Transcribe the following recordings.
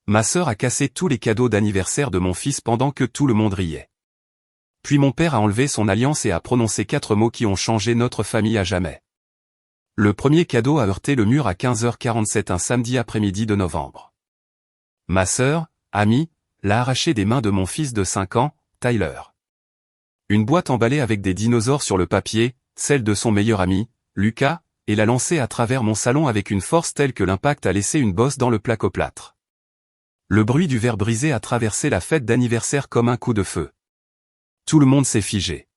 Ma sœur a cassé tous les cadeaux d'anniversaire de mon fils pendant que tout le monde riait. Puis mon père a enlevé son alliance et a prononcé 4 mots qui ont changé notre famille à jamais. Le premier cadeau a heurté le mur à 15h47 un samedi après-midi de novembre. Ma sœur, Amy, l'a arraché des mains de mon fils de 5 ans, Tyler. Une boîte emballée avec des dinosaures sur le papier, celle de son meilleur ami, Lucas, et l'a lancée à travers mon salon avec une force telle que l'impact a laissé une bosse dans le plaque-au-plâtre. Le bruit du verre brisé a traversé la fête d'anniversaire comme un coup de feu. Tout le monde s'est figé.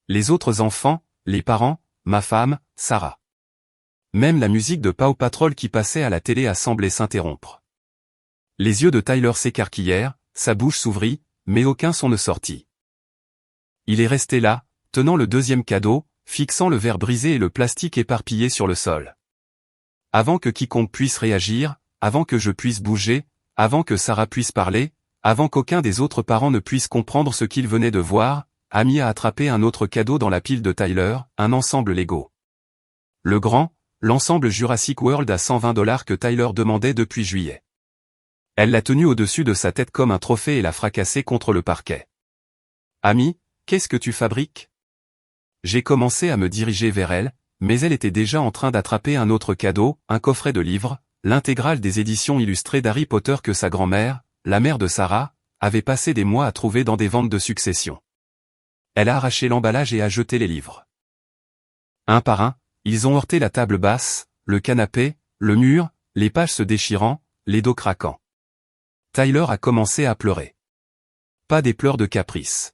Les autres enfants, les parents, ma femme, Sarah. Même la musique de Paw Patrol qui passait à la télé a semblé s'interrompre. Les yeux de Tyler s'écarquillèrent, sa bouche s'ouvrit, mais aucun son ne sortit. Il est resté là, tenant le deuxième cadeau, fixant le verre brisé et le plastique éparpillé sur le sol. Avant que quiconque puisse réagir, avant que je puisse bouger, avant que Sarah puisse parler, avant qu'aucun des autres parents ne puisse comprendre ce qu'il venait de voir, Amy a attrapé un autre cadeau dans la pile de Tyler, un ensemble Lego. Le grand, l'ensemble Jurassic World à $120 que Tyler demandait depuis juillet. Elle l'a tenu au-dessus de sa tête comme un trophée et l'a fracassé contre le parquet. Amy, qu'est-ce que tu fabriques? J'ai commencé à me diriger vers elle, mais elle était déjà en train d'attraper un autre cadeau, un coffret de livres, l'intégrale des éditions illustrées d'Harry Potter que sa grand-mère, la mère de Sarah, avait passé des mois à trouver dans des ventes de succession. Elle a arraché l'emballage et a jeté les livres. Un par un, ils ont heurté la table basse, le canapé, le mur, les pages se déchirant, les dos craquant. Tyler a commencé à pleurer. Pas des pleurs de caprice.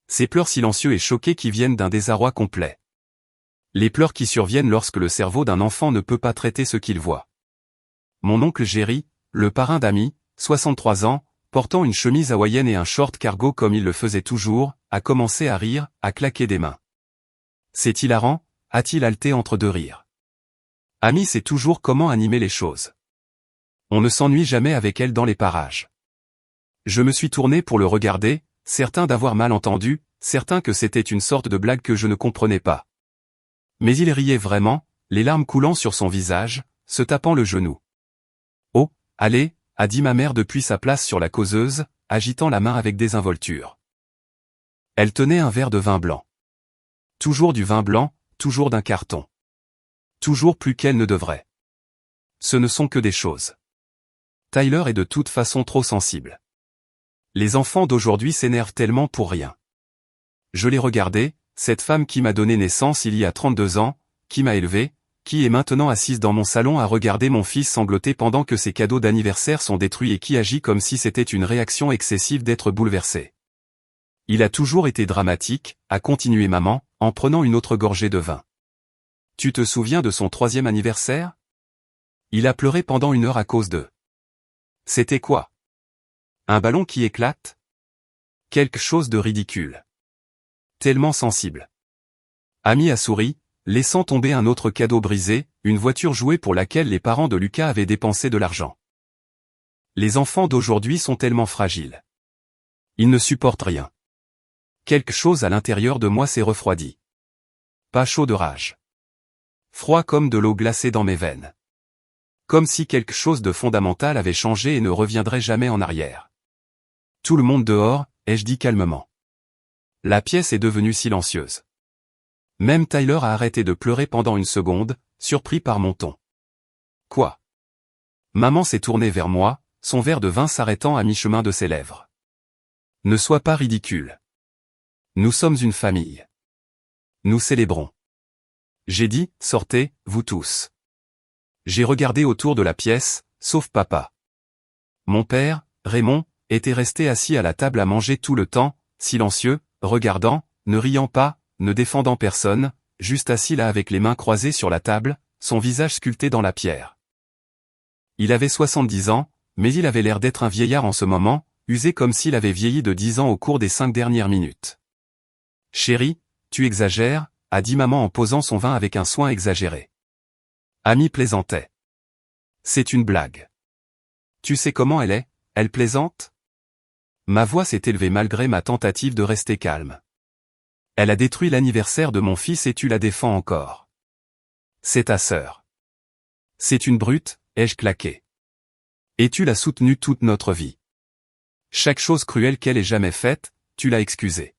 Ces pleurs silencieux et choqués qui viennent d'un désarroi complet. Les pleurs qui surviennent lorsque le cerveau d'un enfant ne peut pas traiter ce qu'il voit. Mon oncle Jerry, le parrain d'Amy, 63 ans, portant une chemise hawaïenne et un short cargo comme il le faisait toujours, a commencé à rire, à claquer des mains. C'est hilarant, a-t-il haleté entre deux rires. Amy sait toujours comment animer les choses. On ne s'ennuie jamais avec elle dans les parages. Je me suis tourné pour le regarder, certain d'avoir mal entendu, certain que c'était une sorte de blague que je ne comprenais pas. Mais il riait vraiment, les larmes coulant sur son visage, se tapant le genou. « Oh, allez !» a dit ma mère depuis sa place sur la causeuse, agitant la main avec désinvolture. Elle tenait un verre de vin blanc. Toujours du vin blanc, toujours d'un carton. Toujours plus qu'elle ne devrait. Ce ne sont que des choses. Tyler est de toute façon trop sensible. Les enfants d'aujourd'hui s'énervent tellement pour rien. Je l'ai regardée, cette femme qui m'a donné naissance il y a 32 ans, qui m'a élevé, qui est maintenant assise dans mon salon à regarder mon fils sangloter pendant que ses cadeaux d'anniversaire sont détruits et qui agit comme si c'était une réaction excessive d'être bouleversé. Il a toujours été dramatique, a continué maman, en prenant une autre gorgée de vin. Tu te souviens de son 3e anniversaire? Il a pleuré pendant 1 heure à cause de... C'était quoi? Un ballon qui éclate? Quelque chose de ridicule. Tellement sensible. Amy a souri, laissant tomber un autre cadeau brisé, une voiture jouée pour laquelle les parents de Lucas avaient dépensé de l'argent. Les enfants d'aujourd'hui sont tellement fragiles. Ils ne supportent rien. Quelque chose à l'intérieur de moi s'est refroidi. Pas chaud de rage. Froid comme de l'eau glacée dans mes veines. Comme si quelque chose de fondamental avait changé et ne reviendrait jamais en arrière. Tout le monde dehors, ai-je dit calmement. La pièce est devenue silencieuse. Même Tyler a arrêté de pleurer pendant 1 seconde, surpris par mon ton. Quoi? Maman s'est tournée vers moi, son verre de vin s'arrêtant à mi-chemin de ses lèvres. Ne sois pas ridicule. Nous sommes une famille. Nous célébrons. J'ai dit, sortez, vous tous. J'ai regardé autour de la pièce, sauf papa. Mon père, Raymond, était resté assis à la table à manger tout le temps, silencieux, regardant, ne riant pas, ne défendant personne, juste assis là avec les mains croisées sur la table, son visage sculpté dans la pierre. Il avait 70 ans, mais il avait l'air d'être un vieillard en ce moment, usé comme s'il avait vieilli de 10 ans au cours des 5 dernières minutes. « Chérie, tu exagères », a dit maman en posant son vin avec un soin exagéré. Amy plaisantait. « C'est une blague. Tu sais comment elle est, elle plaisante ?» Ma voix s'est élevée malgré ma tentative de rester calme. Elle a détruit l'anniversaire de mon fils et tu la défends encore. C'est ta sœur. C'est une brute, ai-je claqué. Et tu l'as soutenue toute notre vie. Chaque chose cruelle qu'elle ait jamais faite, tu l'as excusée.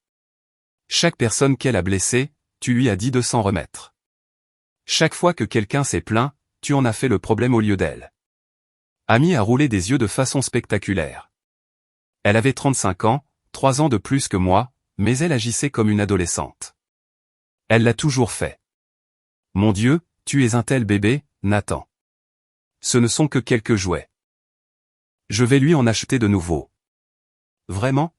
Chaque personne qu'elle a blessée, tu lui as dit de s'en remettre. Chaque fois que quelqu'un s'est plaint, tu en as fait le problème au lieu d'elle. Amy a roulé des yeux de façon spectaculaire. Elle avait 35 ans, 3 ans de plus que moi, mais elle agissait comme une adolescente. Elle l'a toujours fait. Mon Dieu, tu es un tel bébé, Nathan. Ce ne sont que quelques jouets. Je vais lui en acheter de nouveaux. Vraiment?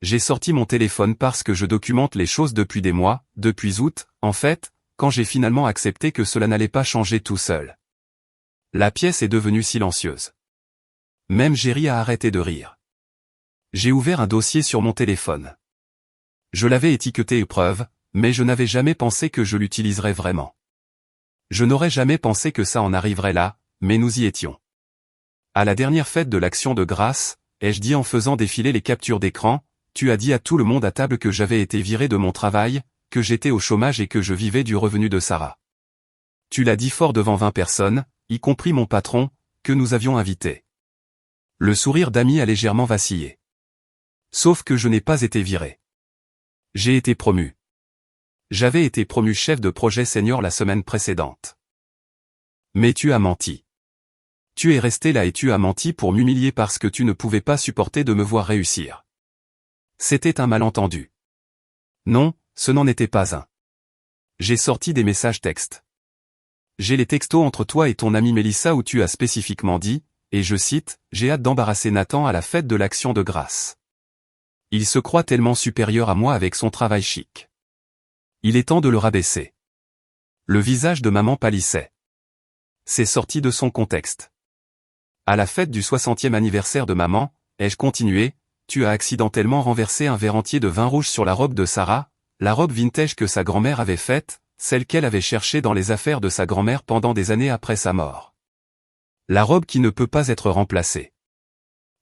J'ai sorti mon téléphone parce que je documente les choses depuis des mois, depuis août, en fait, quand j'ai finalement accepté que cela n'allait pas changer tout seul. La pièce est devenue silencieuse. Même Jerry a arrêté de rire. J'ai ouvert un dossier sur mon téléphone. Je l'avais étiqueté épreuve, mais je n'avais jamais pensé que je l'utiliserais vraiment. Je n'aurais jamais pensé que ça en arriverait là, mais nous y étions. À la dernière fête de l'Action de grâce, ai-je dit en faisant défiler les captures d'écran, tu as dit à tout le monde à table que j'avais été viré de mon travail, que j'étais au chômage et que je vivais du revenu de Sarah. Tu l'as dit fort devant 20 personnes, y compris mon patron, que nous avions invité. Le sourire d'Amy a légèrement vacillé. Sauf que je n'ai pas été viré. J'ai été promu. J'avais été promu chef de projet senior la semaine précédente. Mais tu as menti. Tu es resté là et tu as menti pour m'humilier parce que tu ne pouvais pas supporter de me voir réussir. C'était un malentendu. Non, ce n'en était pas un. J'ai sorti des messages textes. J'ai les textos entre toi et ton amie Mélissa où tu as spécifiquement dit, et je cite, « J'ai hâte d'embarrasser Nathan à la fête de l'Action de grâce. Il se croit tellement supérieur à moi avec son travail chic. Il est temps de le rabaisser. » Le visage de maman pâlissait. C'est sorti de son contexte. À la fête du 60e anniversaire de maman, ai-je continué, tu as accidentellement renversé un verre entier de vin rouge sur la robe de Sarah, la robe vintage que sa grand-mère avait faite, celle qu'elle avait cherchée dans les affaires de sa grand-mère pendant des années après sa mort. La robe qui ne peut pas être remplacée.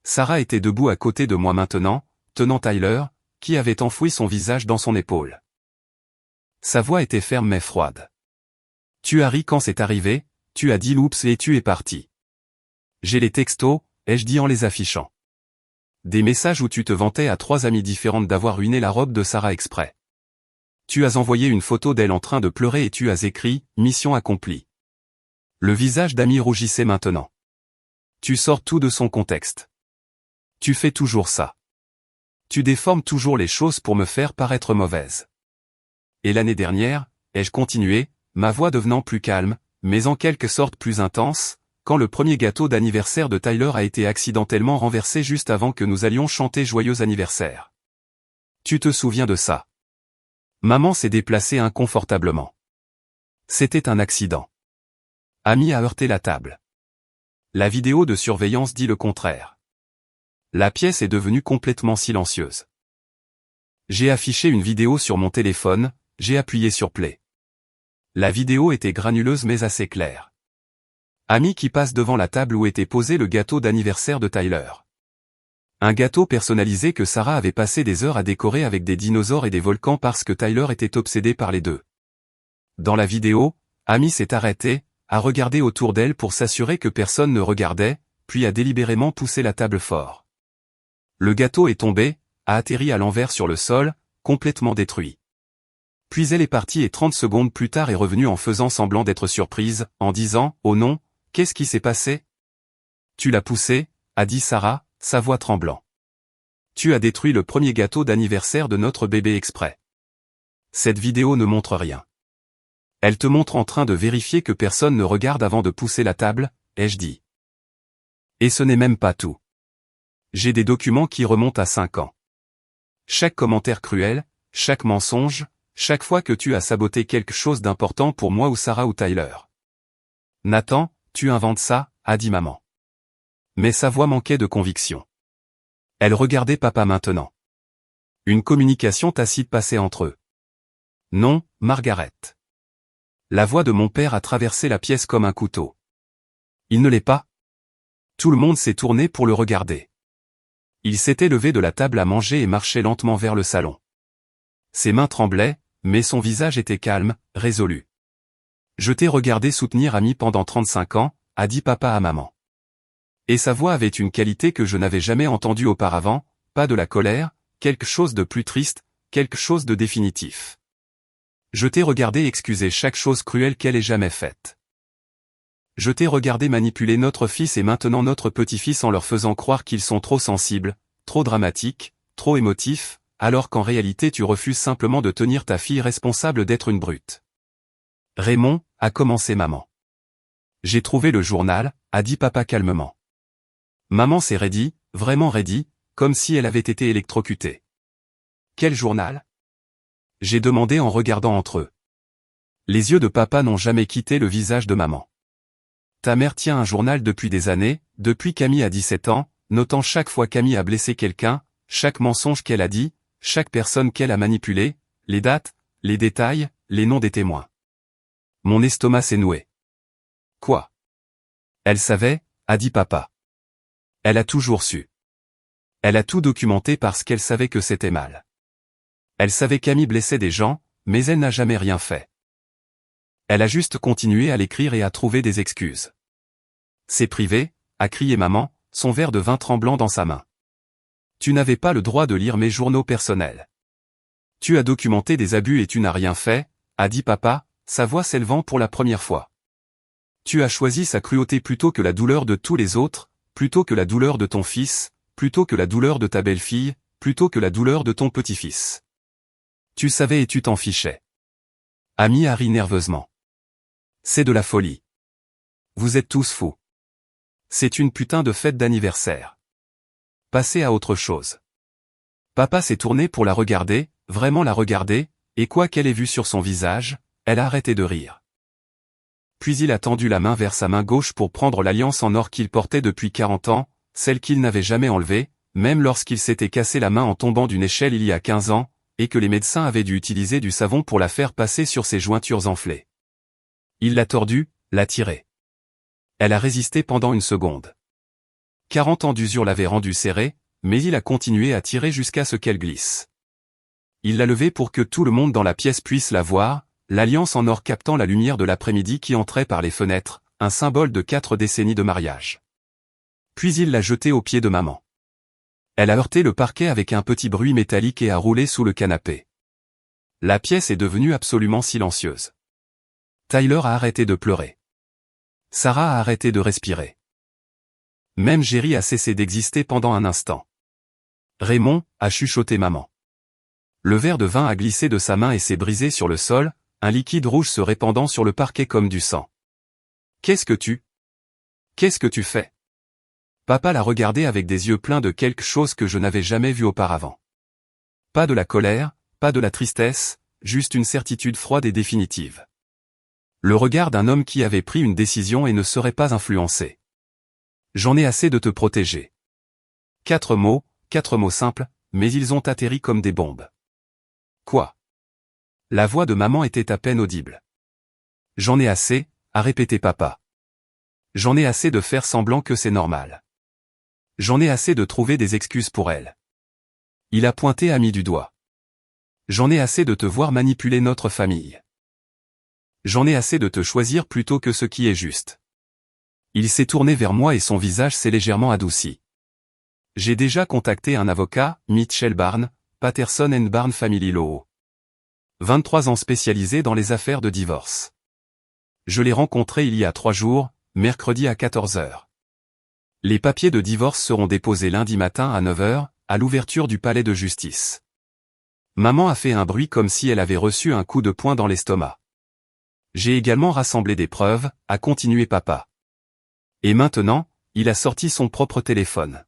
Sarah était debout à côté de moi maintenant, tenant Tyler, qui avait enfoui son visage dans son épaule. Sa voix était ferme mais froide. Tu as ri quand c'est arrivé, tu as dit l'oups et tu es parti. J'ai les textos, ai-je dit en les affichant. Des messages où tu te vantais à 3 amies différentes d'avoir ruiné la robe de Sarah exprès. Tu as envoyé une photo d'elle en train de pleurer et tu as écrit « Mission accomplie ». Le visage d'Amy rougissait maintenant. Tu sors tout de son contexte. Tu fais toujours ça. Tu déformes toujours les choses pour me faire paraître mauvaise. Et l'année dernière, ai-je continué, ma voix devenant plus calme, mais en quelque sorte plus intense, quand le premier gâteau d'anniversaire de Tyler a été accidentellement renversé juste avant que nous allions chanter Joyeux anniversaire. Tu te souviens de ça? Maman s'est déplacée inconfortablement. C'était un accident. Amy a heurté la table. La vidéo de surveillance dit le contraire. La pièce est devenue complètement silencieuse. J'ai affiché une vidéo sur mon téléphone, j'ai appuyé sur play. La vidéo était granuleuse mais assez claire. Amy qui passe devant la table où était posé le gâteau d'anniversaire de Tyler. Un gâteau personnalisé que Sarah avait passé des heures à décorer avec des dinosaures et des volcans parce que Tyler était obsédé par les deux. Dans la vidéo, Amy s'est arrêtée, a regardé autour d'elle pour s'assurer que personne ne regardait, puis a délibérément poussé la table fort. Le gâteau est tombé, a atterri à l'envers sur le sol, complètement détruit. Puis elle est partie et 30 secondes plus tard est revenue en faisant semblant d'être surprise, en disant « Oh non, qu'est-ce qui s'est passé ?»« Tu l'as poussé » a dit Sarah, sa voix tremblant. « Tu as détruit le premier gâteau d'anniversaire de notre bébé exprès. » Cette vidéo ne montre rien. Elle te montre en train de vérifier que personne ne regarde avant de pousser la table, ai-je dit. Et ce n'est même pas tout. J'ai des documents qui remontent à 5 ans. Chaque commentaire cruel, chaque mensonge, chaque fois que tu as saboté quelque chose d'important pour moi ou Sarah ou Tyler. Nathan, tu inventes ça, a dit maman. Mais sa voix manquait de conviction. Elle regardait papa maintenant. Une communication tacite passait entre eux. Non, Margaret. La voix de mon père a traversé la pièce comme un couteau. Il ne l'est pas. Tout le monde s'est tourné pour le regarder. Il s'était levé de la table à manger et marchait lentement vers le salon. Ses mains tremblaient, mais son visage était calme, résolu. Je t'ai regardé soutenir Amy pendant 35 ans, a dit papa à maman. Et sa voix avait une qualité que je n'avais jamais entendue auparavant, pas de la colère, quelque chose de plus triste, quelque chose de définitif. Je t'ai regardé excuser chaque chose cruelle qu'elle ait jamais faite. Je t'ai regardé manipuler notre fils et maintenant notre petit-fils en leur faisant croire qu'ils sont trop sensibles, trop dramatiques, trop émotifs, alors qu'en réalité tu refuses simplement de tenir ta fille responsable d'être une brute. Raymond, a commencé maman. J'ai trouvé le journal, a dit papa calmement. Maman s'est raidie, vraiment raidie, comme si elle avait été électrocutée. Quel journal? J'ai demandé en regardant entre eux. Les yeux de papa n'ont jamais quitté le visage de maman. Ta mère tient un journal depuis des années, depuis Camille a 17 ans, notant chaque fois Camille a blessé quelqu'un, chaque mensonge qu'elle a dit, chaque personne qu'elle a manipulée, les dates, les détails, les noms des témoins. Mon estomac s'est noué. Quoi? Elle savait, a dit papa. Elle a toujours su. Elle a tout documenté parce qu'elle savait que c'était mal. Elle savait qu'Amy blessait des gens, mais elle n'a jamais rien fait. Elle a juste continué à l'écrire et à trouver des excuses. C'est privé, a crié maman, son verre de vin tremblant dans sa main. Tu n'avais pas le droit de lire mes journaux personnels. Tu as documenté des abus et tu n'as rien fait, a dit papa, sa voix s'élevant pour la première fois. Tu as choisi sa cruauté plutôt que la douleur de tous les autres, plutôt que la douleur de ton fils, plutôt que la douleur de ta belle-fille, plutôt que la douleur de ton petit-fils. Tu savais et tu t'en fichais. Amy a ri nerveusement. C'est de la folie. Vous êtes tous fous. C'est une putain de fête d'anniversaire. Passez à autre chose. Papa s'est tourné pour la regarder, vraiment la regarder, et quoi qu'elle ait vu sur son visage, elle a arrêté de rire. Puis il a tendu la main vers sa main gauche pour prendre l'alliance en or qu'il portait depuis 40 ans, celle qu'il n'avait jamais enlevée, même lorsqu'il s'était cassé la main en tombant d'une échelle il y a 15 ans, et que les médecins avaient dû utiliser du savon pour la faire passer sur ses jointures enflées. Il l'a tordue, l'a tirée. Elle a résisté pendant une seconde. 40 ans d'usure l'avaient rendue serrée, mais il a continué à tirer jusqu'à ce qu'elle glisse. Il l'a levée pour que tout le monde dans la pièce puisse la voir, l'alliance en or captant la lumière de l'après-midi qui entrait par les fenêtres, un symbole de 4 décennies de mariage. Puis il l'a jetée aux pieds de maman. Elle a heurté le parquet avec un petit bruit métallique et a roulé sous le canapé. La pièce est devenue absolument silencieuse. Tyler a arrêté de pleurer. Sarah a arrêté de respirer. Même Jerry a cessé d'exister pendant un instant. Raymond, a chuchoté maman. Le verre de vin a glissé de sa main et s'est brisé sur le sol, un liquide rouge se répandant sur le parquet comme du sang. Qu'est-ce que tu fais? Papa l'a regardé avec des yeux pleins de quelque chose que je n'avais jamais vu auparavant. Pas de la colère, pas de la tristesse, juste une certitude froide et définitive. Le regard d'un homme qui avait pris une décision et ne serait pas influencé. J'en ai assez de te protéger. 4 mots simples, mais ils ont atterri comme des bombes. Quoi? La voix de maman était à peine audible. J'en ai assez, a répété papa. J'en ai assez de faire semblant que c'est normal. J'en ai assez de trouver des excuses pour elle. Il a pointé Amy du doigt. J'en ai assez de te voir manipuler notre famille. J'en ai assez de te choisir plutôt que ce qui est juste. Il s'est tourné vers moi et son visage s'est légèrement adouci. J'ai déjà contacté un avocat, Mitchell Barnes, Patterson & Barnes Family Law. 23 ans spécialisé dans les affaires de divorce. Je l'ai rencontré il y a 3 jours, mercredi à 14 h. Les papiers de divorce seront déposés lundi matin à 9 h, à l'ouverture du palais de justice. Maman a fait un bruit comme si elle avait reçu un coup de poing dans l'estomac. J'ai également rassemblé des preuves, a continué papa. Et maintenant, il a sorti son propre téléphone.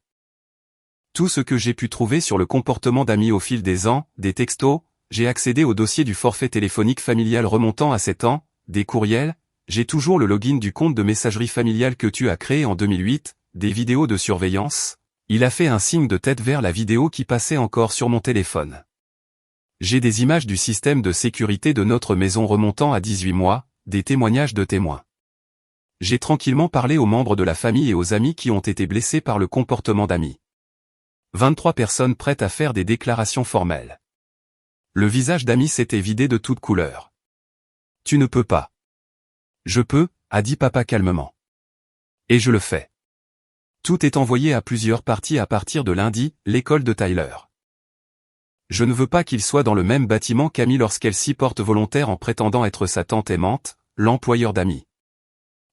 Tout ce que j'ai pu trouver sur le comportement d'Amy au fil des ans, des textos, j'ai accédé au dossier du forfait téléphonique familial remontant à 7 ans, des courriels, j'ai toujours le login du compte de messagerie familiale que tu as créé en 2008, des vidéos de surveillance. Il a fait un signe de tête vers la vidéo qui passait encore sur mon téléphone. J'ai des images du système de sécurité de notre maison remontant à 18 mois, des témoignages de témoins. J'ai tranquillement parlé aux membres de la famille et aux amis qui ont été blessés par le comportement d'Amy. 23 personnes prêtes à faire des déclarations formelles. Le visage d'Amy s'était vidé de toute couleur. Tu ne peux pas. Je peux, a dit papa calmement. Et je le fais. Tout est envoyé à plusieurs parties à partir de lundi, l'école de Tyler. Je ne veux pas qu'il soit dans le même bâtiment qu'Amy lorsqu'elle s'y porte volontaire en prétendant être sa tante aimante, l'employeur d'Amy.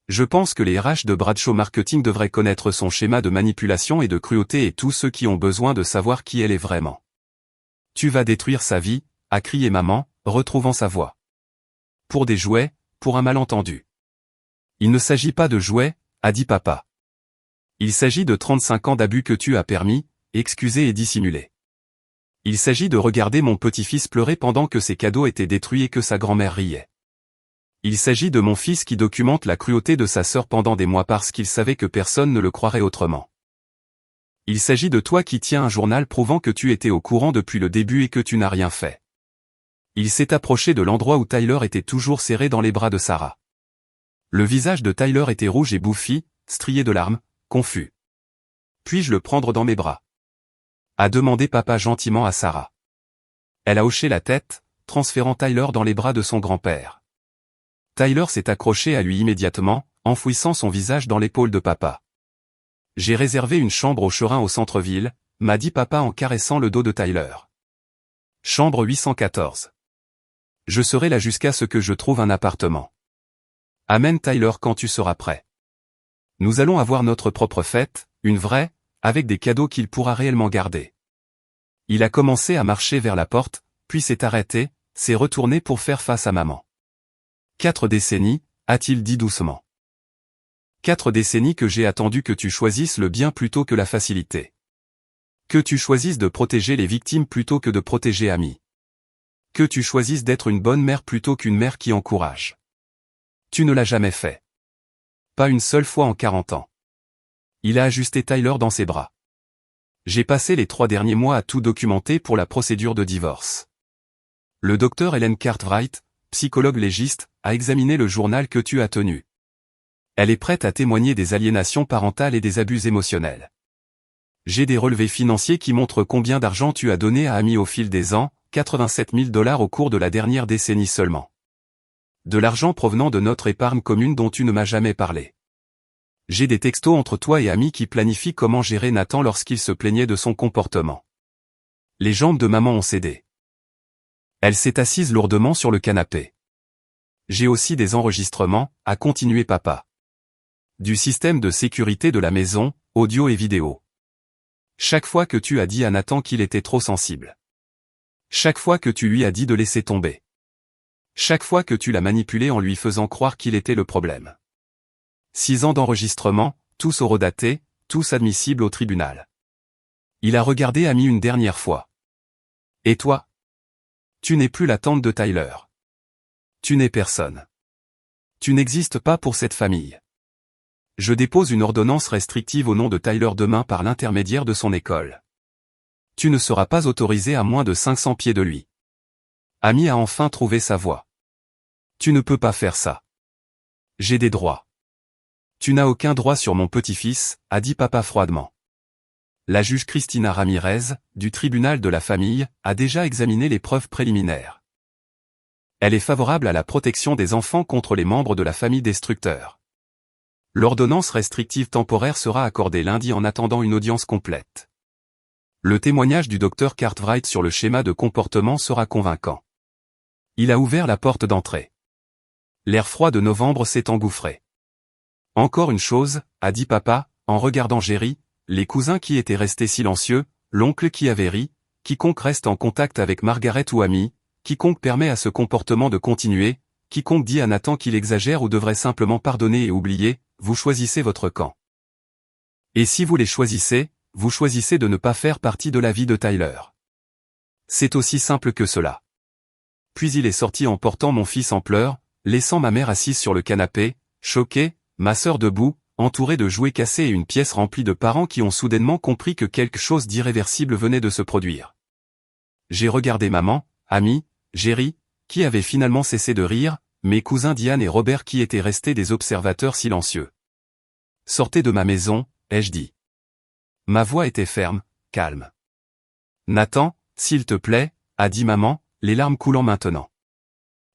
Je pense que les RH de Bradshaw Marketing devraient connaître son schéma de manipulation et de cruauté et tous ceux qui ont besoin de savoir qui elle est vraiment. Tu vas détruire sa vie, a crié maman, retrouvant sa voix. Pour des jouets, pour un malentendu. Il ne s'agit pas de jouets, a dit papa. Il s'agit de 35 ans d'abus que tu as permis, excusé et dissimulé. Il s'agit de regarder mon petit-fils pleurer pendant que ses cadeaux étaient détruits et que sa grand-mère riait. Il s'agit de mon fils qui documente la cruauté de sa sœur pendant des mois parce qu'il savait que personne ne le croirait autrement. Il s'agit de toi qui tiens un journal prouvant que tu étais au courant depuis le début et que tu n'as rien fait. Il s'est approché de l'endroit où Tyler était toujours serré dans les bras de Sarah. Le visage de Tyler était rouge et bouffi, strié de larmes, confus. Puis-je le prendre dans mes bras? A demandé papa gentiment à Sarah. Elle a hoché la tête, transférant Tyler dans les bras de son grand-père. Tyler s'est accroché à lui immédiatement, enfouissant son visage dans l'épaule de papa. J'ai réservé une chambre au Cherin au centre-ville, m'a dit papa en caressant le dos de Tyler. Chambre 814. Je serai là jusqu'à ce que je trouve un appartement. Amène Tyler quand tu seras prêt. Nous allons avoir notre propre fête, une vraie, avec des cadeaux qu'il pourra réellement garder. Il a commencé à marcher vers la porte, puis s'est arrêté, s'est retourné pour faire face à maman. 4 décennies, a-t-il dit doucement. 4 décennies que j'ai attendu que tu choisisses le bien plutôt que la facilité. Que tu choisisses de protéger les victimes plutôt que de protéger Amy. Que tu choisisses d'être une bonne mère plutôt qu'une mère qui encourage. Tu ne l'as jamais fait. Pas une seule fois en 40 ans. Il a ajusté Tyler dans ses bras. J'ai passé les 3 derniers mois à tout documenter pour la procédure de divorce. Le docteur Helen Cartwright, psychologue légiste, a examiné le journal que tu as tenu. Elle est prête à témoigner des aliénations parentales et des abus émotionnels. J'ai des relevés financiers qui montrent combien d'argent tu as donné à Amy au fil des ans, 87 000 $ au cours de la dernière décennie seulement. De l'argent provenant de notre épargne commune dont tu ne m'as jamais parlé. J'ai des textos entre toi et Amy qui planifient comment gérer Nathan lorsqu'il se plaignait de son comportement. Les jambes de maman ont cédé. Elle s'est assise lourdement sur le canapé. J'ai aussi des enregistrements, a continué papa. Du système de sécurité de la maison, audio et vidéo. Chaque fois que tu as dit à Nathan qu'il était trop sensible. Chaque fois que tu lui as dit de laisser tomber. Chaque fois que tu l'as manipulé en lui faisant croire qu'il était le problème. 6 ans d'enregistrement, tous horodatés, tous admissibles au tribunal. Il a regardé Amy une dernière fois. Et toi? Tu n'es plus la tante de Tyler. Tu n'es personne. Tu n'existes pas pour cette famille. Je dépose une ordonnance restrictive au nom de Tyler demain par l'intermédiaire de son école. Tu ne seras pas autorisé à moins de 500 pieds de lui. Amy a enfin trouvé sa voie. Tu ne peux pas faire ça. J'ai des droits. Tu n'as aucun droit sur mon petit-fils, a dit papa froidement. La juge Christina Ramirez, du tribunal de la famille, a déjà examiné les preuves préliminaires. Elle est favorable à la protection des enfants contre les membres de la famille destructeurs. L'ordonnance restrictive temporaire sera accordée lundi en attendant une audience complète. Le témoignage du docteur Cartwright sur le schéma de comportement sera convaincant. Il a ouvert la porte d'entrée. L'air froid de novembre s'est engouffré. Encore une chose, a dit papa, en regardant Jerry, les cousins qui étaient restés silencieux, l'oncle qui avait ri, quiconque reste en contact avec Margaret ou Amy, quiconque permet à ce comportement de continuer, quiconque dit à Nathan qu'il exagère ou devrait simplement pardonner et oublier, vous choisissez votre camp. Et si vous les choisissez, vous choisissez de ne pas faire partie de la vie de Tyler. C'est aussi simple que cela. Puis il est sorti en portant mon fils en pleurs, laissant ma mère assise sur le canapé, choquée, ma sœur debout, entourée de jouets cassés et une pièce remplie de parents qui ont soudainement compris que quelque chose d'irréversible venait de se produire. J'ai regardé maman, Amy, Jerry, qui avait finalement cessé de rire, mes cousins Diane et Robert qui étaient restés des observateurs silencieux. Sortez de ma maison, ai-je dit. Ma voix était ferme, calme. Nathan, s'il te plaît, a dit maman, les larmes coulant maintenant.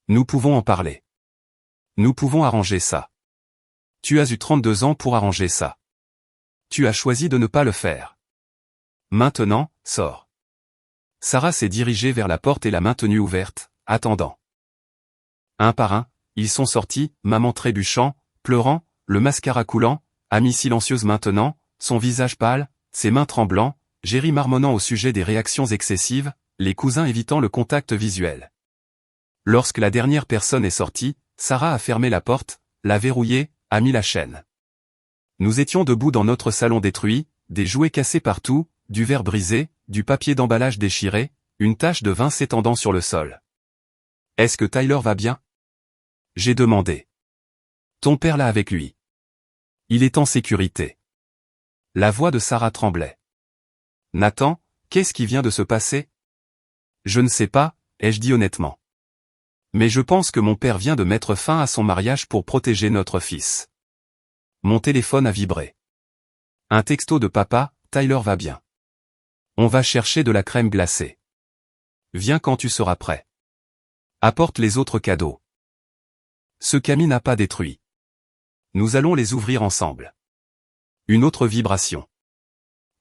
Nous pouvons en parler. Nous pouvons arranger ça. Tu as eu 32 ans pour arranger ça. tu as choisi de ne pas le faire. Maintenant, sors. Sarah s'est dirigée vers la porte et l'a maintenue ouverte, attendant. Un par un, ils sont sortis, maman trébuchant, pleurant, le mascara coulant, Amy silencieuse maintenant, son visage pâle, ses mains tremblant, Jerry marmonnant au sujet des réactions excessives, les cousins évitant le contact visuel. Lorsque la dernière personne est sortie, Sarah a fermé la porte, l'a verrouillée, a mis la chaîne. Nous étions debout dans notre salon détruit, des jouets cassés partout, du verre brisé, du papier d'emballage déchiré, une tache de vin s'étendant sur le sol. « Est-ce que Tyler va bien ?» J'ai demandé. « Ton père l'a avec lui. Il est en sécurité. » La voix de Sarah tremblait. « Nathan, qu'est-ce qui vient de se passer ?» Je ne sais pas, ai-je dit honnêtement. Mais je pense que mon père vient de mettre fin à son mariage pour protéger notre fils. Mon téléphone a vibré. Un texto de papa, Tyler va bien. On va chercher de la crème glacée. Viens quand tu seras prêt. Apporte les autres cadeaux. Ce Camille n'a pas détruit. Nous allons les ouvrir ensemble. Une autre vibration.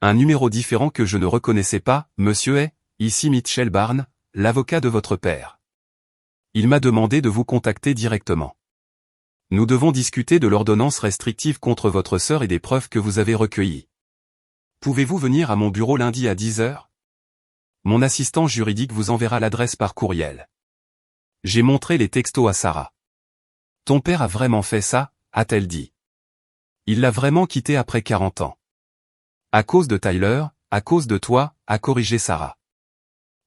Un numéro différent que je ne reconnaissais pas, monsieur est, ici Mitchell Barnes, l'avocat de votre père. Il m'a demandé de vous contacter directement. Nous devons discuter de l'ordonnance restrictive contre votre sœur et des preuves que vous avez recueillies. Pouvez-vous venir à mon bureau lundi à 10 h? Mon assistant juridique vous enverra l'adresse par courriel. J'ai montré les textos à Sarah. Ton père a vraiment fait ça, a-t-elle dit. Il l'a vraiment quitté après 40 ans. À cause de Tyler, à cause de toi, a corrigé Sarah.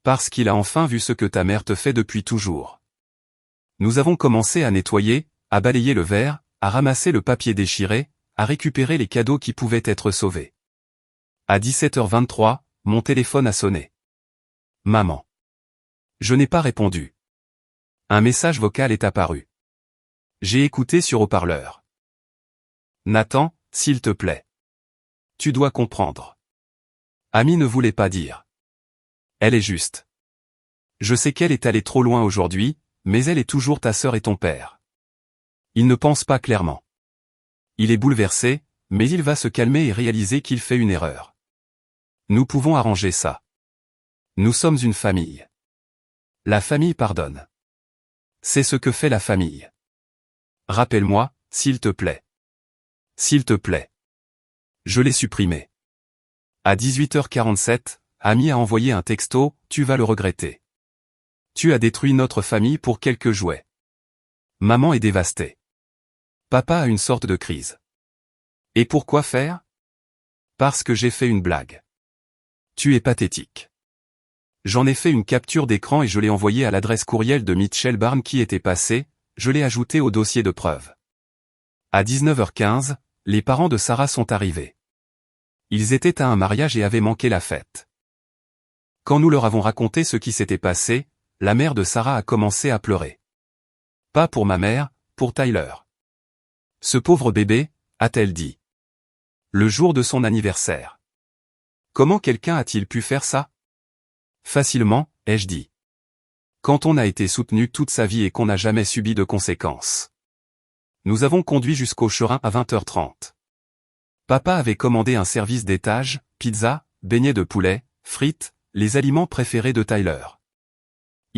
Parce qu'il a enfin vu ce que ta mère te fait depuis toujours. Nous avons commencé à nettoyer, à balayer le verre, à ramasser le papier déchiré, à récupérer les cadeaux qui pouvaient être sauvés. À 17h23, mon téléphone a sonné. Maman. Je n'ai pas répondu. Un message vocal est apparu. J'ai écouté sur haut-parleur. Nathan, s'il te plaît. Tu dois comprendre. Amy ne voulait pas dire. Elle est juste. Je sais qu'elle est allée trop loin aujourd'hui, mais elle est toujours ta sœur et ton père. Il ne pense pas clairement. Il est bouleversé, mais il va se calmer et réaliser qu'il fait une erreur. Nous pouvons arranger ça. Nous sommes une famille. La famille pardonne. C'est ce que fait la famille. Rappelle-moi, s'il te plaît. S'il te plaît. Je l'ai supprimé. À 18h47, Amy a envoyé un texto, tu vas le regretter. Tu as détruit notre famille pour quelques jouets. Maman est dévastée. Papa a une sorte de crise. Et pourquoi faire? Parce que j'ai fait une blague. Tu es pathétique. J'en ai fait une capture d'écran et je l'ai envoyée à l'adresse courriel de Mitchell Barnes qui était passée, je l'ai ajouté au dossier de preuve. À 19h15, les parents de Sarah sont arrivés. Ils étaient à un mariage et avaient manqué la fête. Quand nous leur avons raconté ce qui s'était passé, la mère de Sarah a commencé à pleurer. Pas pour ma mère, pour Tyler. Ce pauvre bébé, a-t-elle dit. Le jour de son anniversaire. Comment quelqu'un a-t-il pu faire ça? Facilement, ai-je dit. Quand on a été soutenu toute sa vie et qu'on n'a jamais subi de conséquences. Nous avons conduit jusqu'au Cherin à 20h30. Papa avait commandé un service d'étage, pizza, beignets de poulet, frites, les aliments préférés de Tyler.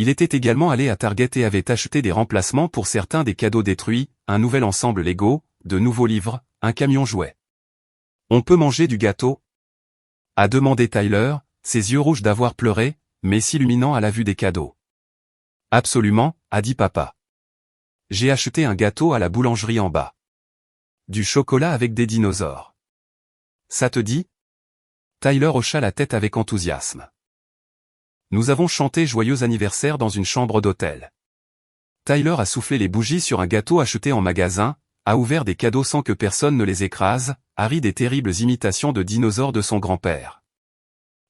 Il était également allé à Target et avait acheté des remplacements pour certains des cadeaux détruits, un nouvel ensemble Lego, de nouveaux livres, un camion jouet. On peut manger du gâteau? A demandé Tyler, ses yeux rouges d'avoir pleuré, mais s'illuminant à la vue des cadeaux. Absolument, a dit papa. J'ai acheté un gâteau à la boulangerie en bas. Du chocolat avec des dinosaures. Ça te dit? Tyler hocha la tête avec enthousiasme. Nous avons chanté joyeux anniversaire dans une chambre d'hôtel. Tyler a soufflé les bougies sur un gâteau acheté en magasin, a ouvert des cadeaux sans que personne ne les écrase, a ri des terribles imitations de dinosaures de son grand-père.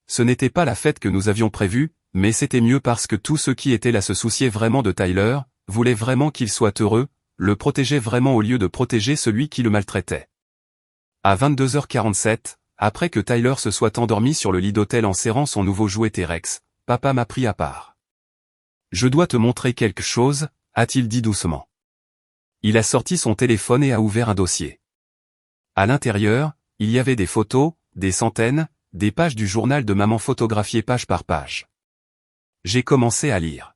Ce n'était pas la fête que nous avions prévue, mais c'était mieux parce que tous ceux qui étaient là se souciaient vraiment de Tyler, voulaient vraiment qu'il soit heureux, le protégeaient vraiment au lieu de protéger celui qui le maltraitait. À 22h47, après que Tyler se soit endormi sur le lit d'hôtel en serrant son nouveau jouet T-Rex, papa m'a pris à part. Je dois te montrer quelque chose, a-t-il dit doucement. Il a sorti son téléphone et a ouvert un dossier. À l'intérieur, il y avait des photos, des centaines, des pages du journal de maman photographiées page par page. J'ai commencé à lire.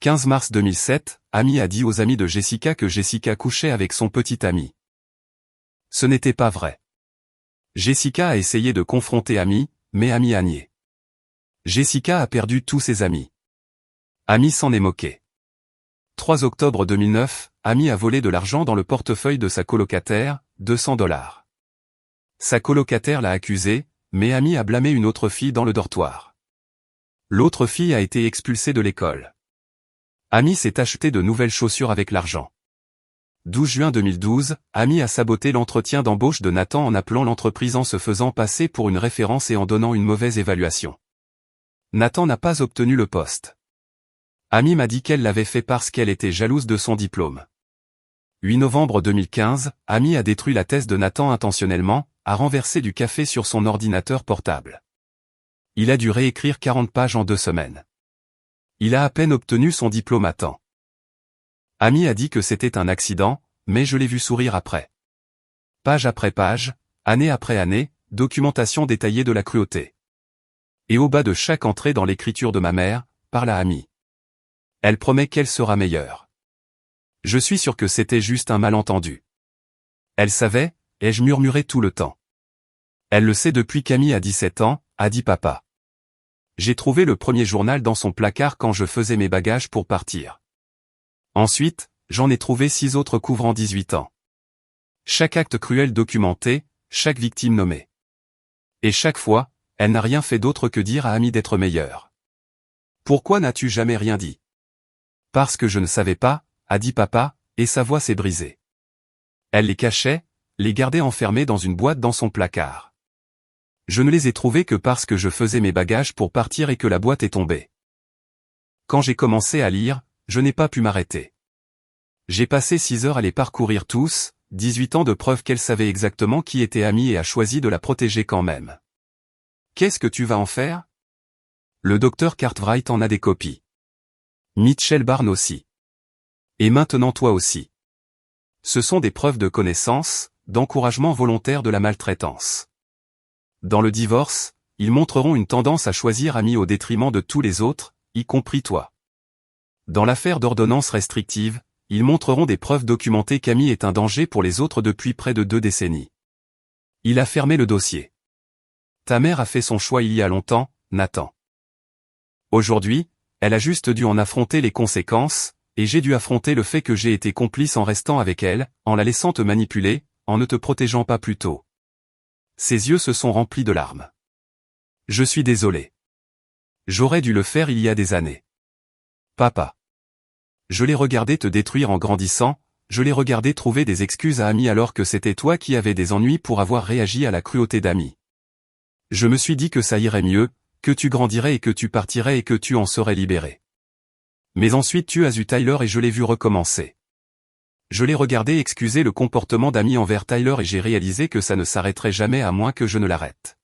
15 mars 2007, Amy a dit aux amis de Jessica que Jessica couchait avec son petit ami. Ce n'était pas vrai. Jessica a essayé de confronter Amy, mais Amy a nié. Jessica a perdu tous ses amis. Amy s'en est moquée. 3 octobre 2009, Amy a volé de l'argent dans le portefeuille de sa colocataire, $200. Sa colocataire l'a accusée, mais Amy a blâmé une autre fille dans le dortoir. L'autre fille a été expulsée de l'école. Amy s'est acheté de nouvelles chaussures avec l'argent. 12 juin 2012, Amy a saboté l'entretien d'embauche de Nathan en appelant l'entreprise en se faisant passer pour une référence et en donnant une mauvaise évaluation. Nathan n'a pas obtenu le poste. Amy m'a dit qu'elle l'avait fait parce qu'elle était jalouse de son diplôme. 8 novembre 2015, Amy a détruit la thèse de Nathan intentionnellement, a renversé du café sur son ordinateur portable. Il a dû réécrire 40 pages en 2 semaines. Il a à peine obtenu son diplôme à temps. Amy a dit que c'était un accident, mais je l'ai vu sourire après. Page après page, année après année, documentation détaillée de la cruauté. Et au bas de chaque entrée dans l'écriture de ma mère, parle à Amy. Elle promet qu'elle sera meilleure. Je suis sûr que c'était juste un malentendu. Elle savait, ai-je murmuré tout le temps. Elle le sait depuis qu'Amy a 17 ans, a dit papa. J'ai trouvé le premier journal dans son placard quand je faisais mes bagages pour partir. Ensuite, j'en ai trouvé 6 autres couvrant 18 ans. Chaque acte cruel documenté, chaque victime nommée. Et chaque fois, elle n'a rien fait d'autre que dire à Amy d'être meilleure. Pourquoi n'as-tu jamais rien dit? Parce que je ne savais pas, a dit papa, et sa voix s'est brisée. Elle les cachait, les gardait enfermés dans une boîte dans son placard. Je ne les ai trouvés que parce que je faisais mes bagages pour partir et que la boîte est tombée. Quand j'ai commencé à lire, je n'ai pas pu m'arrêter. J'ai passé 6 heures à les parcourir tous, 18 ans de preuve qu'elle savait exactement qui était Amy et a choisi de la protéger quand même. Qu'est-ce que tu vas en faire? Le docteur Cartwright en a des copies. Mitchell Barnes aussi. Et maintenant toi aussi. Ce sont des preuves de connaissance, d'encouragement volontaire de la maltraitance. Dans le divorce, ils montreront une tendance à choisir Amy au détriment de tous les autres, y compris toi. Dans l'affaire d'ordonnance restrictive, ils montreront des preuves documentées qu'Amy est un danger pour les autres depuis près de 2 décennies. Il a fermé le dossier. Ta mère a fait son choix il y a longtemps, Nathan. Aujourd'hui, elle a juste dû en affronter les conséquences, et j'ai dû affronter le fait que j'ai été complice en restant avec elle, en la laissant te manipuler, en ne te protégeant pas plus tôt. Ses yeux se sont remplis de larmes. Je suis désolé. J'aurais dû le faire il y a des années. Papa. Je l'ai regardé te détruire en grandissant, je l'ai regardé trouver des excuses à Amy alors que c'était toi qui avais des ennuis pour avoir réagi à la cruauté d'Amy. Je me suis dit que ça irait mieux, que tu grandirais et que tu partirais et que tu en serais libéré. Mais ensuite tu as eu Tyler et je l'ai vu recommencer. Je l'ai regardé excuser le comportement d'Amy envers Tyler et j'ai réalisé que ça ne s'arrêterait jamais à moins que je ne l'arrête.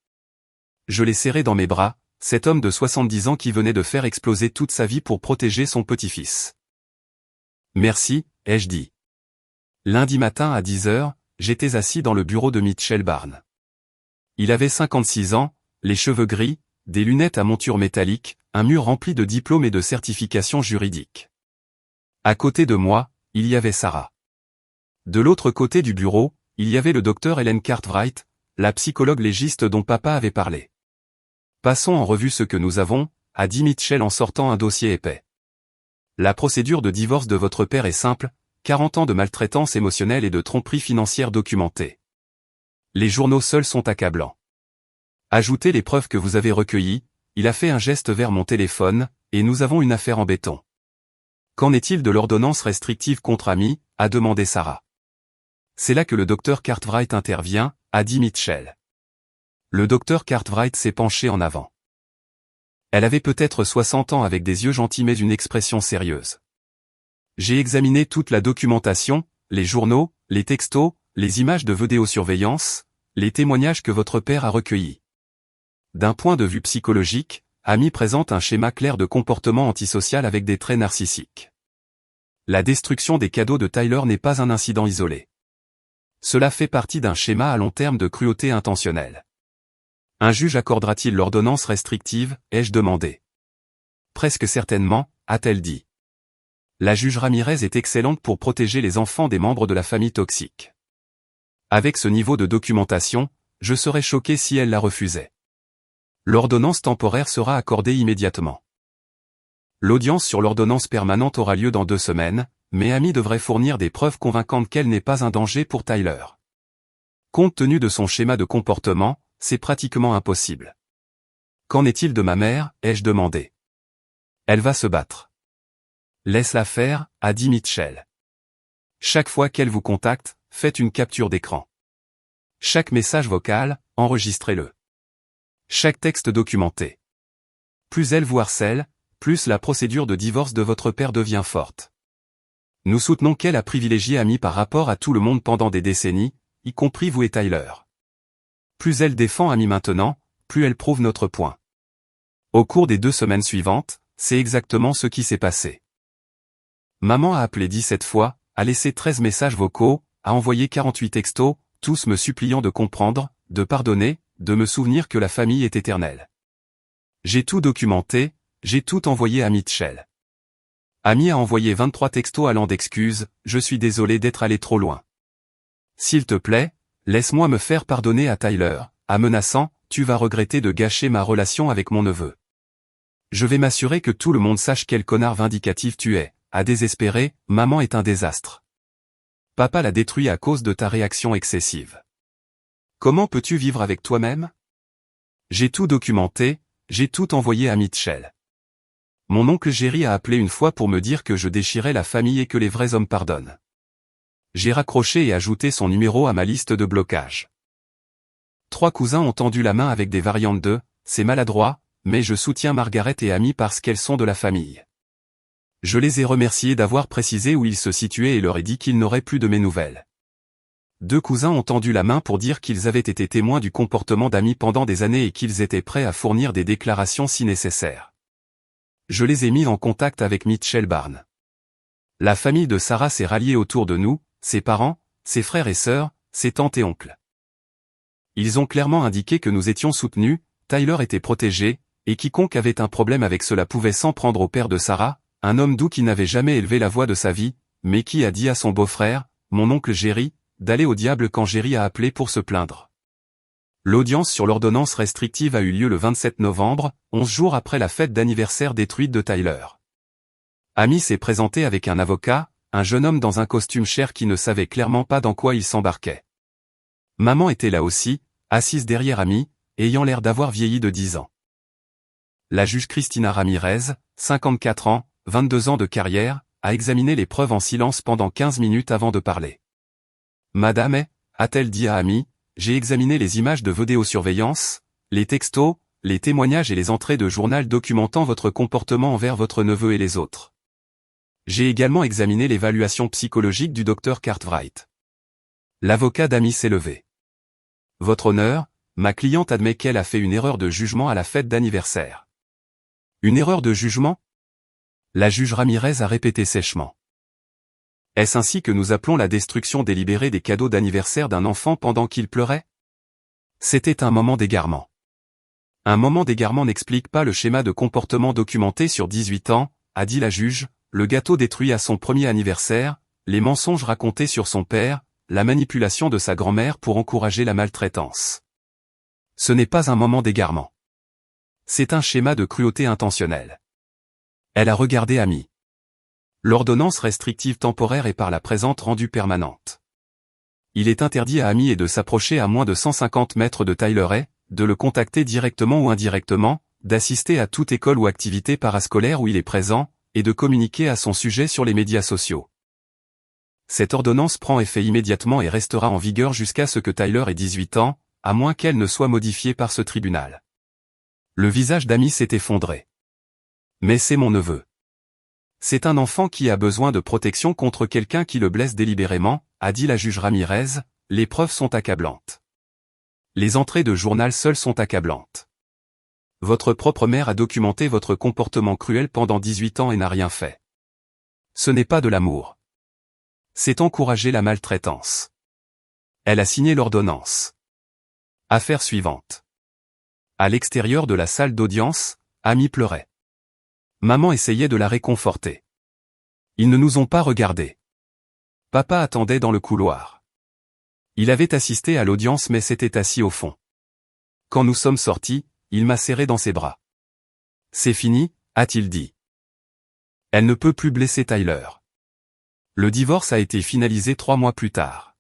Je l'ai serré dans mes bras, cet homme de 70 ans qui venait de faire exploser toute sa vie pour protéger son petit-fils. Merci, ai-je dit. Lundi matin à 10 heures, j'étais assis dans le bureau de Mitchell Barnes. Il avait 56 ans, les cheveux gris, des lunettes à monture métallique, un mur rempli de diplômes et de certifications juridiques. À côté de moi, il y avait Sarah. De l'autre côté du bureau, il y avait le docteur Helen Cartwright, la psychologue légiste dont papa avait parlé. Passons en revue ce que nous avons, a dit Mitchell en sortant un dossier épais. La procédure de divorce de votre père est simple, 40 ans de maltraitance émotionnelle et de tromperie financière documentée. Les journaux seuls sont accablants. Ajoutez les preuves que vous avez recueillies, il a fait un geste vers mon téléphone, et nous avons une affaire en béton. Qu'en est-il de l'ordonnance restrictive contre Amy, a demandé Sarah. C'est là que le docteur Cartwright intervient, a dit Mitchell. Le docteur Cartwright s'est penché en avant. Elle avait peut-être 60 ans avec des yeux gentils mais une expression sérieuse. J'ai examiné toute la documentation, les journaux, les textos, les images de vidéosurveillance, les témoignages que votre père a recueillis. D'un point de vue psychologique, Amy présente un schéma clair de comportement antisocial avec des traits narcissiques. La destruction des cadeaux de Tyler n'est pas un incident isolé. Cela fait partie d'un schéma à long terme de cruauté intentionnelle. Un juge accordera-t-il l'ordonnance restrictive, ai-je demandé. Presque certainement, a-t-elle dit. La juge Ramirez est excellente pour protéger les enfants des membres de la famille toxique. Avec ce niveau de documentation, je serais choqué si elle la refusait. L'ordonnance temporaire sera accordée immédiatement. L'audience sur l'ordonnance permanente aura lieu dans 2 semaines, mais Amy devrait fournir des preuves convaincantes qu'elle n'est pas un danger pour Tyler. Compte tenu de son schéma de comportement, c'est pratiquement impossible. Qu'en est-il de ma mère, ai-je demandé. Elle va se battre. Laisse-la faire, a dit Mitchell. Chaque fois qu'elle vous contacte, faites une capture d'écran. Chaque message vocal, enregistrez-le. Chaque texte documenté. Plus elle vous harcèle, plus la procédure de divorce de votre père devient forte. Nous soutenons qu'elle a privilégié Amy par rapport à tout le monde pendant des décennies, y compris vous et Tyler. Plus elle défend Amy maintenant, plus elle prouve notre point. Au cours des 2 semaines suivantes, c'est exactement ce qui s'est passé. Maman a appelé 17 fois, a laissé 13 messages vocaux, a envoyé 48 textos, tous me suppliant de comprendre, de pardonner, de me souvenir que la famille est éternelle. J'ai tout documenté, j'ai tout envoyé à Mitchell. Amy a envoyé 23 textos allant d'excuses, je suis désolé d'être allé trop loin. S'il te plaît, laisse-moi me faire pardonner à Tyler, a menaçant, tu vas regretter de gâcher ma relation avec mon neveu. Je vais m'assurer que tout le monde sache quel connard vindicatif tu es, a désespéré, maman est un désastre. Papa l'a détruit à cause de ta réaction excessive. Comment peux-tu vivre avec toi-même? J'ai tout documenté, j'ai tout envoyé à Mitchell. Mon oncle Jerry a appelé une fois pour me dire que je déchirais la famille et que les vrais hommes pardonnent. J'ai raccroché et ajouté son numéro à ma liste de blocage. 3 cousins ont tendu la main avec des variantes de « c'est maladroit », mais je soutiens Margaret et Amy parce qu'elles sont de la famille. Je les ai remerciés d'avoir précisé où ils se situaient et leur ai dit qu'ils n'auraient plus de mes nouvelles. 2 cousins ont tendu la main pour dire qu'ils avaient été témoins du comportement d'Amy pendant des années et qu'ils étaient prêts à fournir des déclarations si nécessaire. Je les ai mis en contact avec Mitchell Barnes. La famille de Sarah s'est ralliée autour de nous, ses parents, ses frères et sœurs, ses tantes et oncles. Ils ont clairement indiqué que nous étions soutenus, Tyler était protégé, et quiconque avait un problème avec cela pouvait s'en prendre au père de Sarah, un homme doux qui n'avait jamais élevé la voix de sa vie, mais qui a dit à son beau-frère, mon oncle Jerry, d'aller au diable quand Jerry a appelé pour se plaindre. L'audience sur l'ordonnance restrictive a eu lieu le 27 novembre, 11 jours après la fête d'anniversaire détruite de Tyler. Amy s'est présentée avec un avocat, un jeune homme dans un costume cher qui ne savait clairement pas dans quoi il s'embarquait. Maman était là aussi, assise derrière Amy, ayant l'air d'avoir vieilli de 10 ans. La juge Christina Ramirez, 54 ans, 22 ans de carrière, a examiné les preuves en silence pendant 15 minutes avant de parler. Madame, a-t-elle dit à Amy, j'ai examiné les images de vidéosurveillance, les textos, les témoignages et les entrées de journal documentant votre comportement envers votre neveu et les autres. J'ai également examiné l'évaluation psychologique du docteur Cartwright. L'avocat d'Amy s'est levé. Votre honneur, ma cliente admet qu'elle a fait une erreur de jugement à la fête d'anniversaire. Une erreur de jugement? La juge Ramirez a répété sèchement. Est-ce ainsi que nous appelons la destruction délibérée des cadeaux d'anniversaire d'un enfant pendant qu'il pleurait? C'était un moment d'égarement. Un moment d'égarement n'explique pas le schéma de comportement documenté sur 18 ans, a dit la juge, le gâteau détruit à son premier anniversaire, les mensonges racontés sur son père, la manipulation de sa grand-mère pour encourager la maltraitance. Ce n'est pas un moment d'égarement. C'est un schéma de cruauté intentionnelle. Elle a regardé Amy. L'ordonnance restrictive temporaire est par la présente rendue permanente. Il est interdit à Amy de s'approcher à moins de 150 mètres de Tyler et, de le contacter directement ou indirectement, d'assister à toute école ou activité parascolaire où il est présent, et de communiquer à son sujet sur les médias sociaux. Cette ordonnance prend effet immédiatement et restera en vigueur jusqu'à ce que Tyler ait 18 ans, à moins qu'elle ne soit modifiée par ce tribunal. Le visage d'Amy s'est effondré. Mais c'est mon neveu. C'est un enfant qui a besoin de protection contre quelqu'un qui le blesse délibérément, a dit la juge Ramirez, les preuves sont accablantes. Les entrées de journal seules sont accablantes. Votre propre mère a documenté votre comportement cruel pendant 18 ans et n'a rien fait. Ce n'est pas de l'amour. C'est encourager la maltraitance. Elle a signé l'ordonnance. Affaire suivante. À l'extérieur de la salle d'audience, Amy pleurait. Maman essayait de la réconforter. Ils ne nous ont pas regardés. Papa attendait dans le couloir. Il avait assisté à l'audience mais s'était assis au fond. Quand nous sommes sortis, il m'a serré dans ses bras. C'est fini, a-t-il dit. Elle ne peut plus blesser Tyler. Le divorce a été finalisé 3 mois plus tard.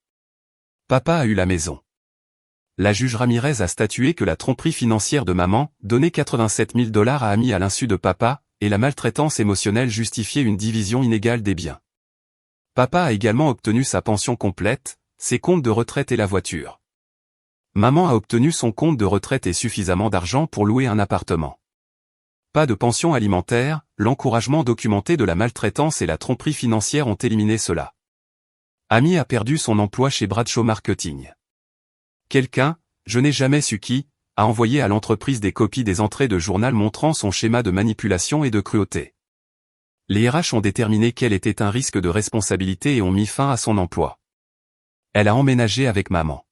Papa a eu la maison. La juge Ramirez a statué que la tromperie financière de maman, donnée 87 000 $ à Amy à l'insu de papa, et la maltraitance émotionnelle justifiaient une division inégale des biens. Papa a également obtenu sa pension complète, ses comptes de retraite et la voiture. Maman a obtenu son compte de retraite et suffisamment d'argent pour louer un appartement. Pas de pension alimentaire, l'encouragement documenté de la maltraitance et la tromperie financière ont éliminé cela. Amy a perdu son emploi chez Bradshaw Marketing. Quelqu'un, je n'ai jamais su qui, a envoyé à l'entreprise des copies des entrées de journal montrant son schéma de manipulation et de cruauté. Les RH ont déterminé qu'elle était un risque de responsabilité et ont mis fin à son emploi. Elle a emménagé avec maman.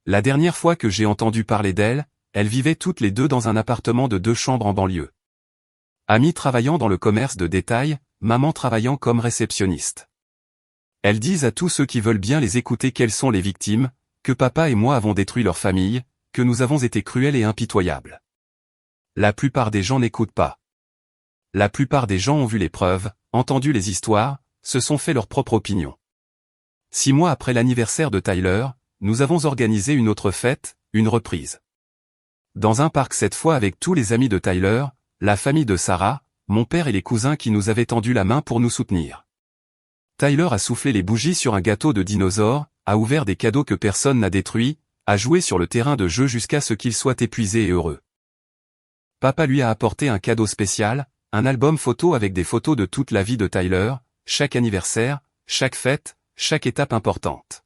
La dernière fois que j'ai entendu parler d'elle, elles vivaient toutes les deux dans un appartement de 2 chambres en banlieue. Amy travaillant dans le commerce de détail, maman travaillant comme réceptionniste. Elles disent à tous ceux qui veulent bien les écouter qu'elles sont les victimes, que papa et moi avons détruit leur famille, que nous avons été cruels et impitoyables. La plupart des gens n'écoutent pas. La plupart des gens ont vu les preuves, entendu les histoires, se sont fait leur propre opinion. 6 mois après l'anniversaire de Tyler, nous avons organisé une autre fête, une reprise. Dans un parc cette fois avec tous les amis de Tyler, la famille de Sarah, mon père et les cousins qui nous avaient tendu la main pour nous soutenir. Tyler a soufflé les bougies sur un gâteau de dinosaure, a ouvert des cadeaux que personne n'a détruits, a joué sur le terrain de jeu jusqu'à ce qu'il soit épuisé et heureux. Papa lui a apporté un cadeau spécial, un album photo avec des photos de toute la vie de Tyler, chaque anniversaire, chaque fête, chaque étape importante.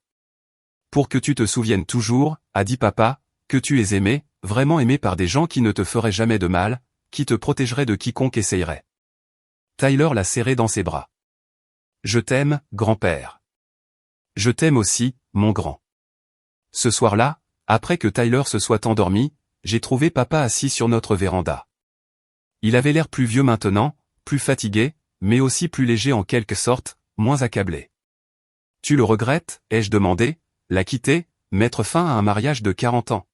Pour que tu te souviennes toujours, a dit papa, que tu es aimé, vraiment aimé par des gens qui ne te feraient jamais de mal, qui te protégeraient de quiconque essayerait. Tyler l'a serré dans ses bras. Je t'aime, grand-père. Je t'aime aussi, mon grand. Ce soir-là, après que Tyler se soit endormi, j'ai trouvé papa assis sur notre véranda. Il avait l'air plus vieux maintenant, plus fatigué, mais aussi plus léger en quelque sorte, moins accablé. Tu le regrettes, ai-je demandé, la quitter, mettre fin à un mariage de 40 ans.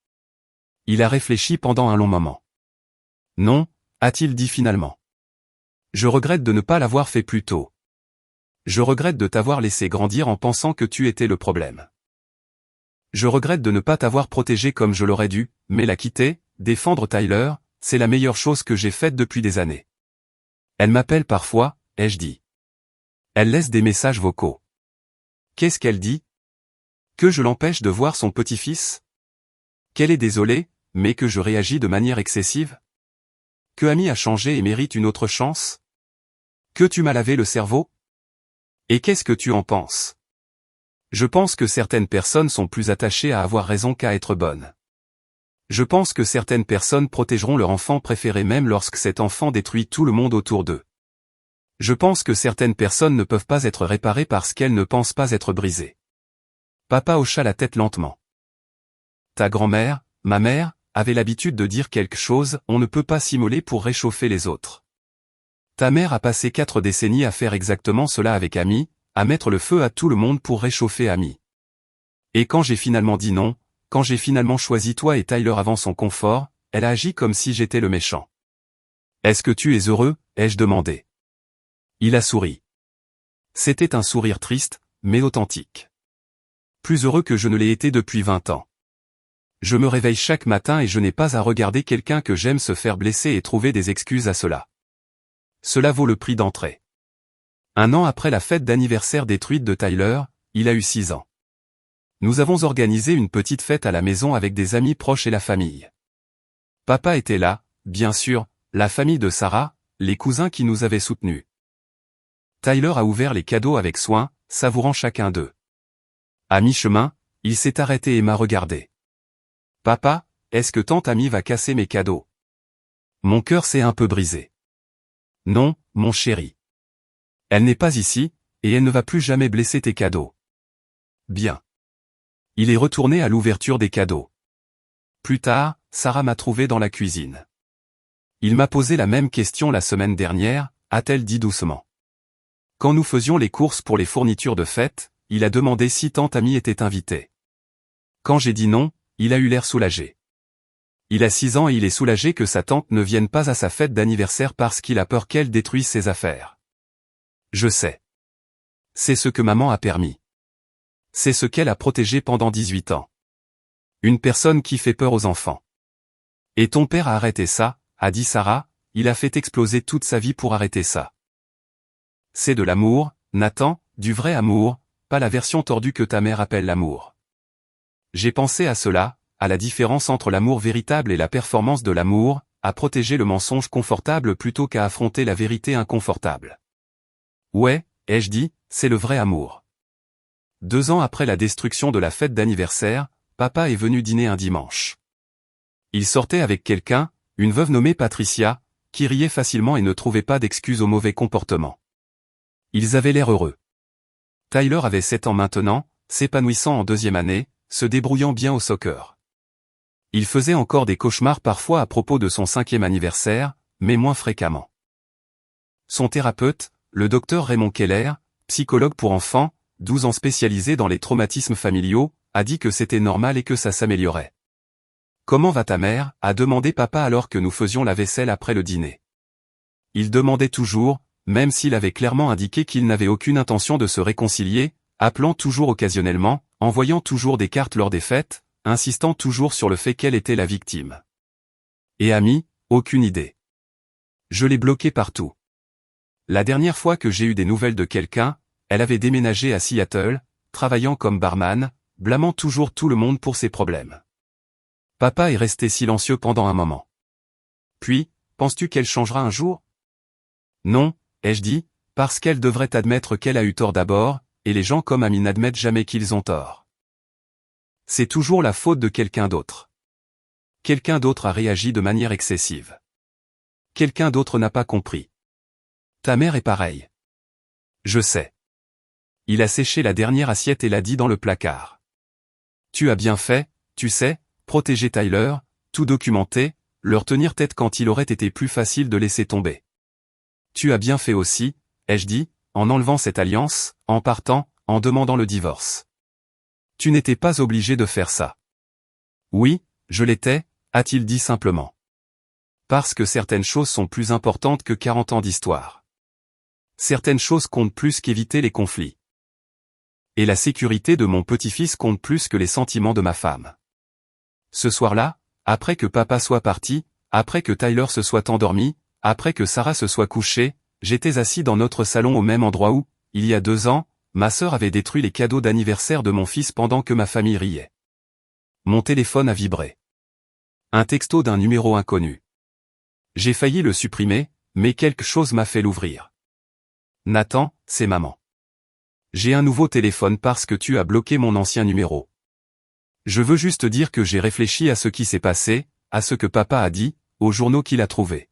Il a réfléchi pendant un long moment. Non, a-t-il dit finalement. Je regrette de ne pas l'avoir fait plus tôt. Je regrette de t'avoir laissé grandir en pensant que tu étais le problème. Je regrette de ne pas t'avoir protégé comme je l'aurais dû, mais la quitter, défendre Tyler, c'est la meilleure chose que j'ai faite depuis des années. Elle m'appelle parfois, ai-je dit. Elle laisse des messages vocaux. Qu'est-ce qu'elle dit? Que je l'empêche de voir son petit-fils? Qu'elle est désolée, mais que je réagis de manière excessive? Que Amy a changé et mérite une autre chance? Que tu m'as lavé le cerveau? Et qu'est-ce que tu en penses? Je pense que certaines personnes sont plus attachées à avoir raison qu'à être bonnes. Je pense que certaines personnes protégeront leur enfant préféré même lorsque cet enfant détruit tout le monde autour d'eux. Je pense que certaines personnes ne peuvent pas être réparées parce qu'elles ne pensent pas être brisées. Papa hocha la tête lentement. Ta grand-mère, ma mère, avait l'habitude de dire quelque chose, on ne peut pas s'immoler pour réchauffer les autres. Ta mère a passé 4 décennies à faire exactement cela avec Amy, à mettre le feu à tout le monde pour réchauffer Amy. Et quand j'ai finalement dit non, quand j'ai finalement choisi toi et Tyler avant son confort, elle a agi comme si j'étais le méchant. Est-ce que tu es heureux, ai-je demandé. Il a souri. C'était un sourire triste, mais authentique. Plus heureux que je ne l'ai été depuis 20 ans. Je me réveille chaque matin et je n'ai pas à regarder quelqu'un que j'aime se faire blesser et trouver des excuses à cela. Cela vaut le prix d'entrée. 1 an après la fête d'anniversaire détruite de Tyler, il a eu 6 ans. Nous avons organisé une petite fête à la maison avec des amis proches et la famille. Papa était là, bien sûr, la famille de Sarah, les cousins qui nous avaient soutenus. Tyler a ouvert les cadeaux avec soin, savourant chacun d'eux. À mi-chemin, il s'est arrêté et m'a regardé. Papa, est-ce que tante Amy va casser mes cadeaux? Mon cœur s'est un peu brisé. Non, mon chéri. Elle n'est pas ici, et elle ne va plus jamais blesser tes cadeaux. Bien. Il est retourné à l'ouverture des cadeaux. Plus tard, Sarah m'a trouvé dans la cuisine. Il m'a posé la même question la semaine dernière, a-t-elle dit doucement. Quand nous faisions les courses pour les fournitures de fête, il a demandé si tante Amy était invitée. Quand j'ai dit non, il a eu l'air soulagé. Il a 6 ans et il est soulagé que sa tante ne vienne pas à sa fête d'anniversaire parce qu'il a peur qu'elle détruise ses affaires. Je sais. C'est ce que maman a permis. C'est ce qu'elle a protégé pendant 18 ans. Une personne qui fait peur aux enfants. Et ton père a arrêté ça, a dit Sarah, il a fait exploser toute sa vie pour arrêter ça. C'est de l'amour, Nathan, du vrai amour, pas la version tordue que ta mère appelle l'amour. J'ai pensé à cela, à la différence entre l'amour véritable et la performance de l'amour, à protéger le mensonge confortable plutôt qu'à affronter la vérité inconfortable. Ouais, ai-je dit, c'est le vrai amour. 2 ans après la destruction de la fête d'anniversaire, papa est venu dîner un dimanche. Il sortait avec quelqu'un, une veuve nommée Patricia, qui riait facilement et ne trouvait pas d'excuses au mauvais comportement. Ils avaient l'air heureux. Tyler avait 7 ans maintenant, s'épanouissant en 2e année, se débrouillant bien au soccer. Il faisait encore des cauchemars parfois à propos de son 5e anniversaire, mais moins fréquemment. Son thérapeute, le docteur Raymond Keller, psychologue pour enfants, 12 ans spécialisé dans les traumatismes familiaux, a dit que c'était normal et que ça s'améliorait. « Comment va ta mère » a demandé papa alors que nous faisions la vaisselle après le dîner. Il demandait toujours, même s'il avait clairement indiqué qu'il n'avait aucune intention de se réconcilier, appelant toujours occasionnellement, envoyant toujours des cartes lors des fêtes, insistant toujours sur le fait qu'elle était la victime. Et Amy, aucune idée. Je l'ai bloquée partout. La dernière fois que j'ai eu des nouvelles de quelqu'un, elle avait déménagé à Seattle, travaillant comme barman, blâmant toujours tout le monde pour ses problèmes. Papa est resté silencieux pendant un moment. Puis, penses-tu qu'elle changera un jour ? Non, ai-je dit, parce qu'elle devrait admettre qu'elle a eu tort d'abord, et les gens comme Amy n'admettent jamais qu'ils ont tort. C'est toujours la faute de quelqu'un d'autre. Quelqu'un d'autre a réagi de manière excessive. Quelqu'un d'autre n'a pas compris. Ta mère est pareille. Je sais. Il a séché la dernière assiette et l'a dit dans le placard. Tu as bien fait, tu sais, protéger Tyler, tout documenter, leur tenir tête quand il aurait été plus facile de laisser tomber. Tu as bien fait aussi, ai-je dit, en enlevant cette alliance, en partant, en demandant le divorce. Tu n'étais pas obligé de faire ça. Oui, je l'étais, a-t-il dit simplement. Parce que certaines choses sont plus importantes que 40 ans d'histoire. Certaines choses comptent plus qu'éviter les conflits. Et la sécurité de mon petit-fils compte plus que les sentiments de ma femme. Ce soir-là, après que papa soit parti, après que Tyler se soit endormi, après que Sarah se soit couchée, j'étais assis dans notre salon au même endroit où, il y a 2 ans, ma sœur avait détruit les cadeaux d'anniversaire de mon fils pendant que ma famille riait. Mon téléphone a vibré. Un texto d'un numéro inconnu. J'ai failli le supprimer, mais quelque chose m'a fait l'ouvrir. Nathan, c'est maman. J'ai un nouveau téléphone parce que tu as bloqué mon ancien numéro. Je veux juste dire que j'ai réfléchi à ce qui s'est passé, à ce que papa a dit, aux journaux qu'il a trouvés.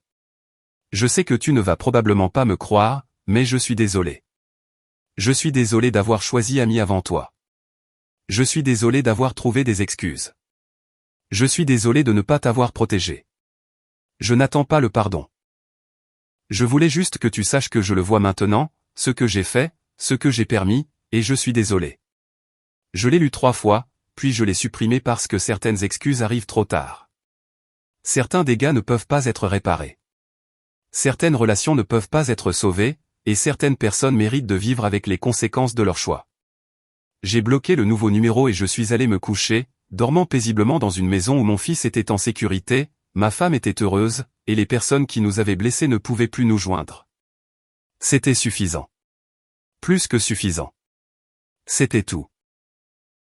Je sais que tu ne vas probablement pas me croire, mais je suis désolé. Je suis désolé d'avoir choisi Amy avant toi. Je suis désolé d'avoir trouvé des excuses. Je suis désolé de ne pas t'avoir protégé. Je n'attends pas le pardon. Je voulais juste que tu saches que je le vois maintenant, ce que j'ai fait, ce que j'ai permis, et je suis désolé. Je l'ai lu 3 fois, puis je l'ai supprimé parce que certaines excuses arrivent trop tard. Certains dégâts ne peuvent pas être réparés. Certaines relations ne peuvent pas être sauvées, et certaines personnes méritent de vivre avec les conséquences de leur choix. J'ai bloqué le nouveau numéro et je suis allé me coucher, dormant paisiblement dans une maison où mon fils était en sécurité, ma femme était heureuse, et les personnes qui nous avaient blessés ne pouvaient plus nous joindre. C'était suffisant. Plus que suffisant. C'était tout.